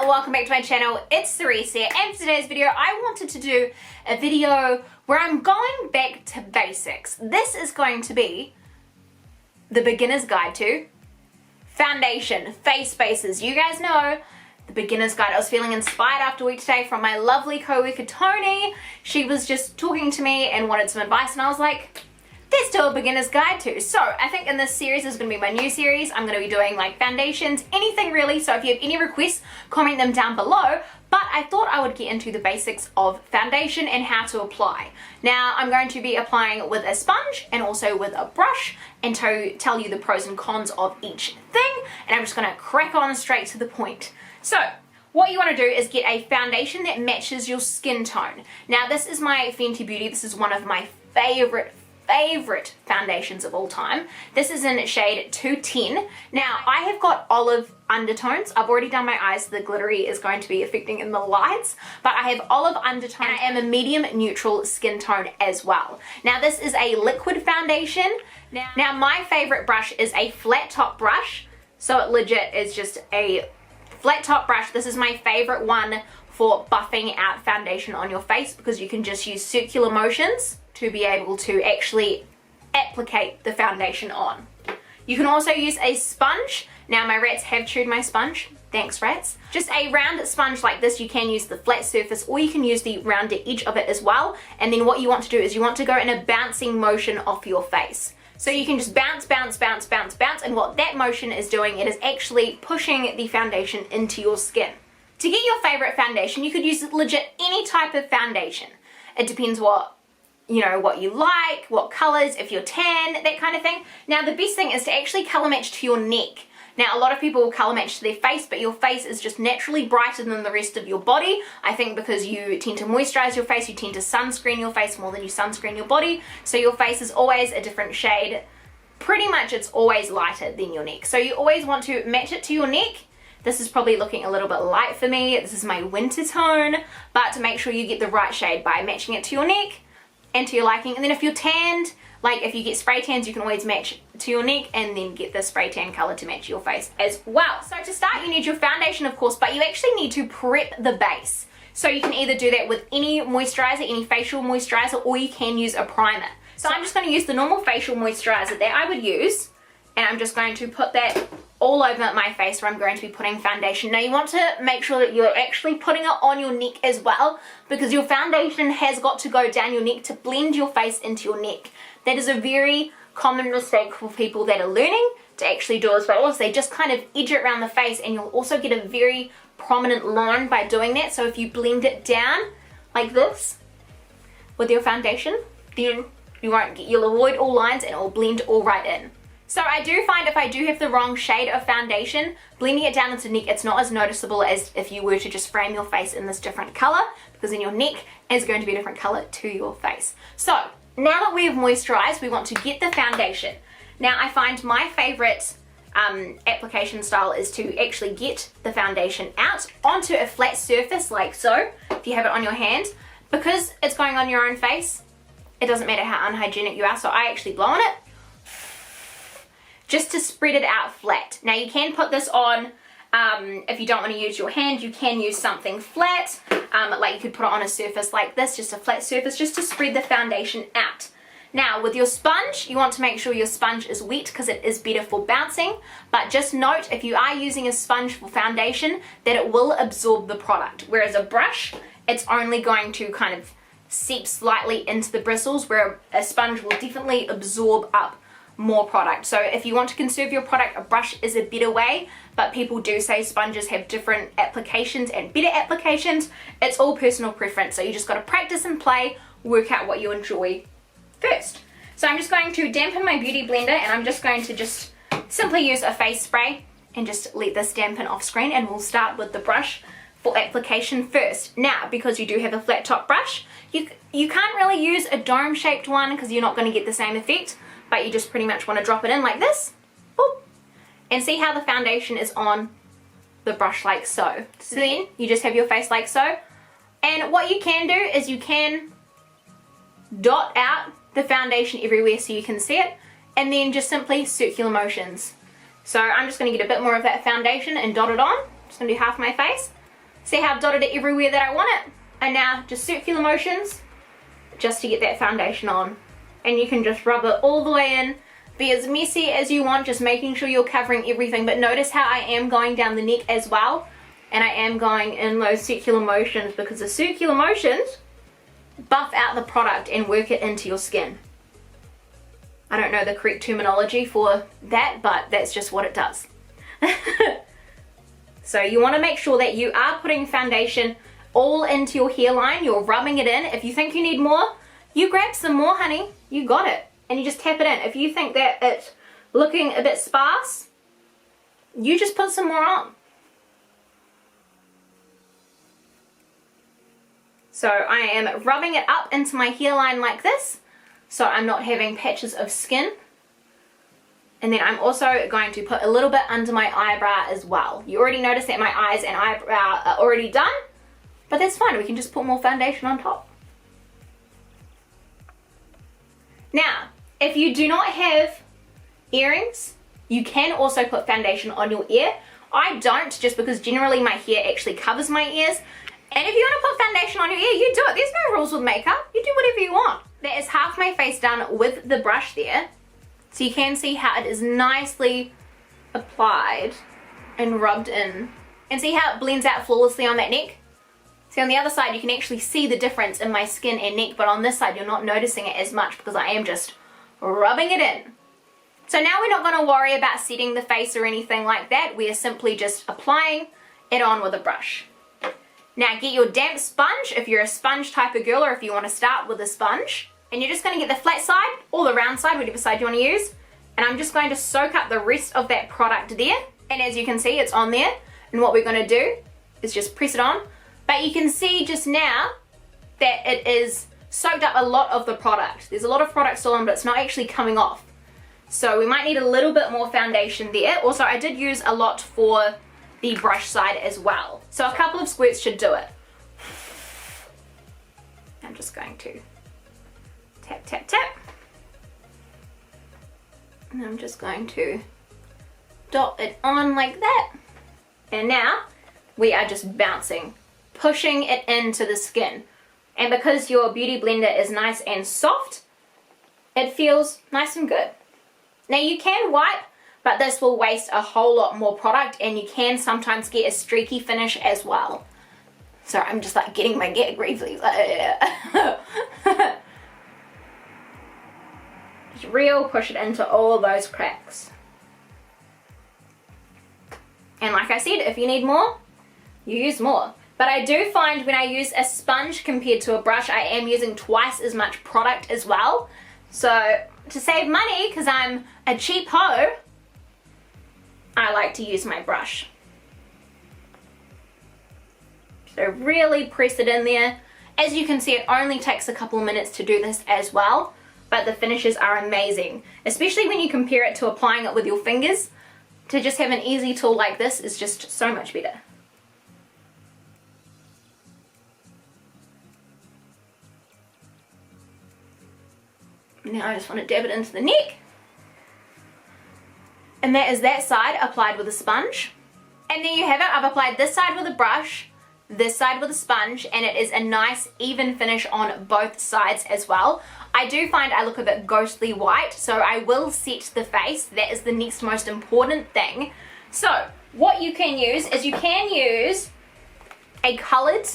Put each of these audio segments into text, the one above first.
welcome back to my channel. It's Cerise here, and for today's video I wanted to do a video where I'm going back to basics. This is going to be the beginner's guide to foundation, face bases. You guys know the beginner's guide. I was feeling inspired after a week today from my lovely co-worker Tony. She was just talking to me and wanted some advice, and I was like, let's do a beginner's guide too. So I think in this series is going to be my new series. I'm going to be doing like foundations, anything really. So if you have any requests, comment them down below. But I thought I would get into the basics of foundation and how to apply. Now I'm going to be applying with a sponge and also with a brush, and to tell you the pros and cons of each thing. And I'm just going to crack on straight to the point. So what you want to do is get a foundation that matches your skin tone. Now this is my Fenty Beauty. This is one of my favorite foundations of all time. This is in shade 210. Now I have got olive undertones. I've already done my eyes, so the glittery is going to be affecting in the lights, but I have olive undertones and I am a medium neutral skin tone as well. Now this is a liquid foundation. Now my favorite brush is a flat top brush, so it legit is just a flat top brush. This is my favorite one for buffing out foundation on your face, because you can just use circular motions to be able to actually applicate the foundation on. You can also use a sponge. Now my rats have chewed my sponge. Thanks, rats. Just a round sponge like this. You can use the flat surface or you can use the rounded edge of it as well. And then what you want to do is you want to go in a bouncing motion off your face. So you can just bounce, bounce, bounce, bounce, bounce, and what that motion is doing, it is actually pushing the foundation into your skin. To get your favorite foundation, you could use legit any type of foundation. It depends what you like, what colors, if you're tan, that kind of thing. Now the best thing is to actually color match to your neck. Now a lot of people will color match to their face, but your face is just naturally brighter than the rest of your body. I think because you tend to moisturize your face, you tend to sunscreen your face more than you sunscreen your body. So your face is always a different shade. Pretty much it's always lighter than your neck. So you always want to match it to your neck. This is probably looking a little bit light for me. This is my winter tone, but to make sure you get the right shade by matching it to your neck and to your liking. And then if you're tanned, like if you get spray tans, you can always match to your neck and then get the spray tan color to match your face as well. So to start, you need your foundation, of course, but you actually need to prep the base. So you can either do that with any moisturizer, any facial moisturizer, or you can use a primer. So I'm just going to use the normal facial moisturizer that I would use, and I'm just going to put that all over my face where I'm going to be putting foundation. Now you want to make sure that you're actually putting it on your neck as well, because your foundation has got to go down your neck to blend your face into your neck. That is a very common mistake for people that are learning to actually do as well. So they just kind of edge it around the face, and you'll also get a very prominent line by doing that. So if you blend it down like this with your foundation, then you'll avoid all lines and it will blend all right in. So I do find if I do have the wrong shade of foundation, blending it down into the neck, it's not as noticeable as if you were to just frame your face in this different color, because in your neck is going to be a different color to your face. So now that we have moisturized, we want to get the foundation. Now I find my favorite application style is to actually get the foundation out onto a flat surface like so, if you have it on your hand. Because it's going on your own face, it doesn't matter how unhygienic you are, so I actually blow on it just to spread it out flat. Now you can put this on, if you don't want to use your hand, you can use something flat, like you could put it on a surface like this, just a flat surface, just to spread the foundation out. Now with your sponge, you want to make sure your sponge is wet, because it is better for bouncing, but just note if you are using a sponge for foundation that it will absorb the product, whereas a brush, it's only going to kind of seep slightly into the bristles, where a sponge will definitely absorb up more product. So if you want to conserve your product, a brush is a better way, but people do say sponges have different applications and better applications. It's all personal preference, so you just got to practice and play, work out what you enjoy first. So I'm just going to dampen my beauty blender, and I'm just going to just simply use a face spray and just let this dampen off screen, and we'll start with the brush for application first. Now because you do have a flat top brush, you can't really use a dome shaped one because you're not going to get the same effect, but you just pretty much want to drop it in like this, boop, and see how the foundation is on the brush like so. So then you just have your face like so, and what you can do is you can dot out the foundation everywhere so you can see it, and then just simply circular motions. So I'm just going to get a bit more of that foundation and dot it on. Just going to do half my face. See how I've dotted it everywhere that I want it? And now just circular motions just to get that foundation on. And you can just rub it all the way in. Be as messy as you want, just making sure you're covering everything. But notice how I am going down the neck as well. And I am going in those circular motions because the circular motions buff out the product and work it into your skin. I don't know the correct terminology for that, but that's just what it does. So you want to make sure that you are putting foundation all into your hairline. You're rubbing it in. If you think you need more, you grab some more, honey. You got it. And you just tap it in. If you think that it's looking a bit sparse, you just put some more on. So I am rubbing it up into my hairline like this, so I'm not having patches of skin. And then I'm also going to put a little bit under my eyebrow as well. You already noticed that my eyes and eyebrow are already done, but that's fine. We can just put more foundation on top. Now, if you do not have earrings, you can also put foundation on your ear. I don't, just because generally my hair actually covers my ears. And if you want to put foundation on your ear, you do it. There's no rules with makeup. You do whatever you want. That is half my face done with the brush there. So you can see how it is nicely applied and rubbed in. And see how it blends out flawlessly on that neck? See, on the other side, you can actually see the difference in my skin and neck, but on this side, you're not noticing it as much because I am just rubbing it in. So now we're not going to worry about setting the face or anything like that. We are simply just applying it on with a brush. Now get your damp sponge if you're a sponge type of girl, or if you want to start with a sponge. And you're just going to get the flat side or the round side, whatever side you want to use. And I'm just going to soak up the rest of that product there. And as you can see, it's on there. And what we're going to do is just press it on. But you can see just now that it is soaked up a lot of the product. There's a lot of product still on, but it's not actually coming off. So we might need a little bit more foundation there. Also, I did use a lot for the brush side as well. So a couple of squirts should do it. I'm just going to tap, tap, tap. And I'm just going to dot it on like that. And now we are just bouncing, pushing it into the skin. And because your beauty blender is nice and soft, it feels nice and good. Now you can wipe, but this will waste a whole lot more product, and you can sometimes get a streaky finish as well. So I'm just like getting my get briefly. Just real push it into all of those cracks. And like I said, if you need more, you use more. But I do find when I use a sponge compared to a brush, I am using twice as much product as well. So to save money, because I'm a cheap hoe, I like to use my brush. So really press it in there. As you can see, it only takes a couple of minutes to do this as well, but the finishes are amazing, especially when you compare it to applying it with your fingers. To just have an easy tool like this is just so much better. Now I just want to dab it into the neck. And that is that side applied with a sponge. And there you have it. I've applied this side with a brush, this side with a sponge, and it is a nice even finish on both sides as well. I do find I look a bit ghostly white, so I will set the face. That is the next most important thing. So what you can use is you can use a coloured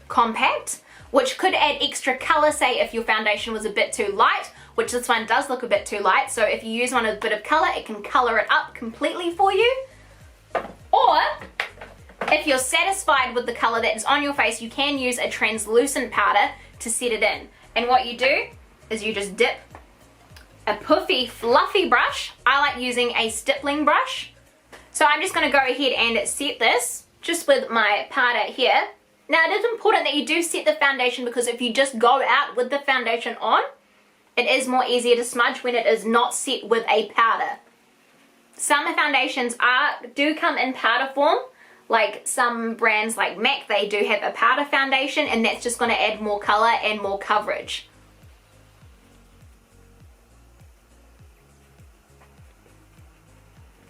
compact, which could add extra colour, say if your foundation was a bit too light, which this one does look a bit too light. So if you use one with a bit of colour, it can colour it up completely for you. Or if you're satisfied with the colour that is on your face, you can use a translucent powder to set it in. And what you do is you just dip a puffy, fluffy brush. I like using a stippling brush. So I'm just going to go ahead and set this just with my powder here. Now it is important that you do set the foundation, because if you just go out with the foundation on, it is more easier to smudge when it is not set with a powder. Some foundations do come in powder form, like some brands like MAC, they do have a powder foundation, and that's just going to add more colour and more coverage.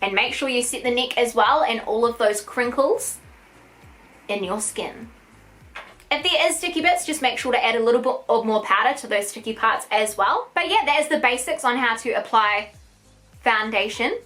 And make sure you set the neck as well, and all of those crinkles in your skin. If there is sticky bits, just make sure to add a little bit of more powder to those sticky parts as well. But yeah, that is the basics on how to apply foundation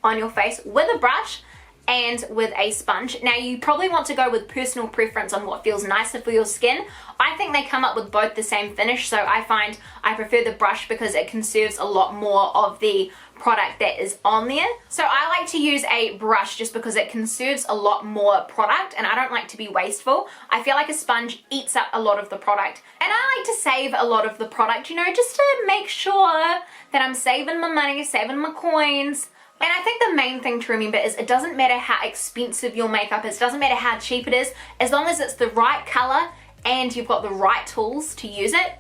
on your face with a brush and with a sponge. Now you probably want to go with personal preference on what feels nicer for your skin. I think they come up with both the same finish, so I find I prefer the brush because it conserves a lot more of the product that is on there. So I like to use a brush just because it conserves a lot more product, and I don't like to be wasteful. I feel like a sponge eats up a lot of the product, and I like to save a lot of the product, you know, just to make sure that I'm saving my money, saving my coins. And I think the main thing to remember is it doesn't matter how expensive your makeup is, it doesn't matter how cheap it is, as long as it's the right color and you've got the right tools to use it,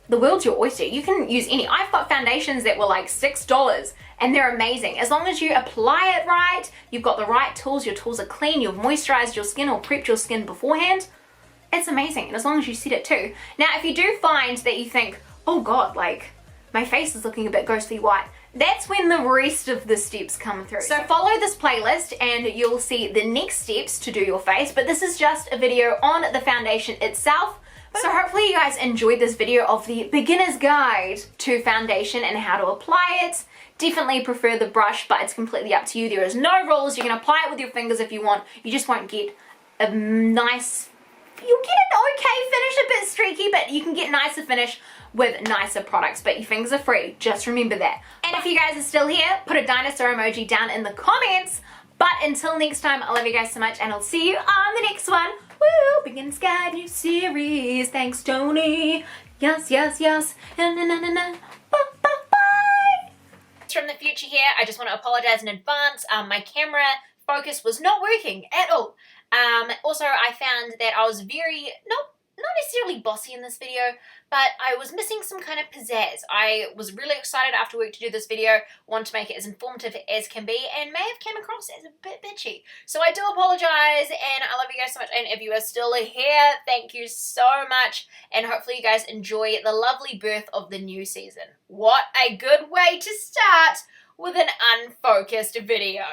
the world's your oyster. You can use any. I've got foundations that were like $6 and they're amazing. As long as you apply it right, you've got the right tools, your tools are clean, you've moisturized your skin or prepped your skin beforehand, it's amazing. And as long as you set it too. Now, if you do find that you think, oh God, like my face is looking a bit ghostly white, that's when the rest of the steps come through. So follow this playlist and you'll see the next steps to do your face, but this is just a video on the foundation itself. So hopefully you guys enjoyed this video of the beginner's guide to foundation and how to apply it. Definitely prefer the brush, but it's completely up to you. There is no rules. You can apply it with your fingers if you want. You just won't get a nice, you'll get an okay finish, a bit streaky, but you can get nicer finish with nicer products, but your fingers are free. Just remember that. And if you guys are still here, put a dinosaur emoji down in the comments. But until next time, I love you guys so much, and I'll see you on the next one. Woo! Beginner's Guide, new series. Thanks, Tony. Yes, yes, yes. Na, na, na, na, na. Bye, bye, bye. From the future here, I just want to apologize in advance. My camera focus was not working at all. Also, I found that I was not necessarily bossy in this video, but I was missing some kind of pizzazz. I was really excited after work to do this video, want to make it as informative as can be, and may have came across as a bit bitchy. So I do apologize, and I love you guys so much, and if you are still here, thank you so much, and hopefully you guys enjoy the lovely birth of the new season. What a good way to start with an unfocused video.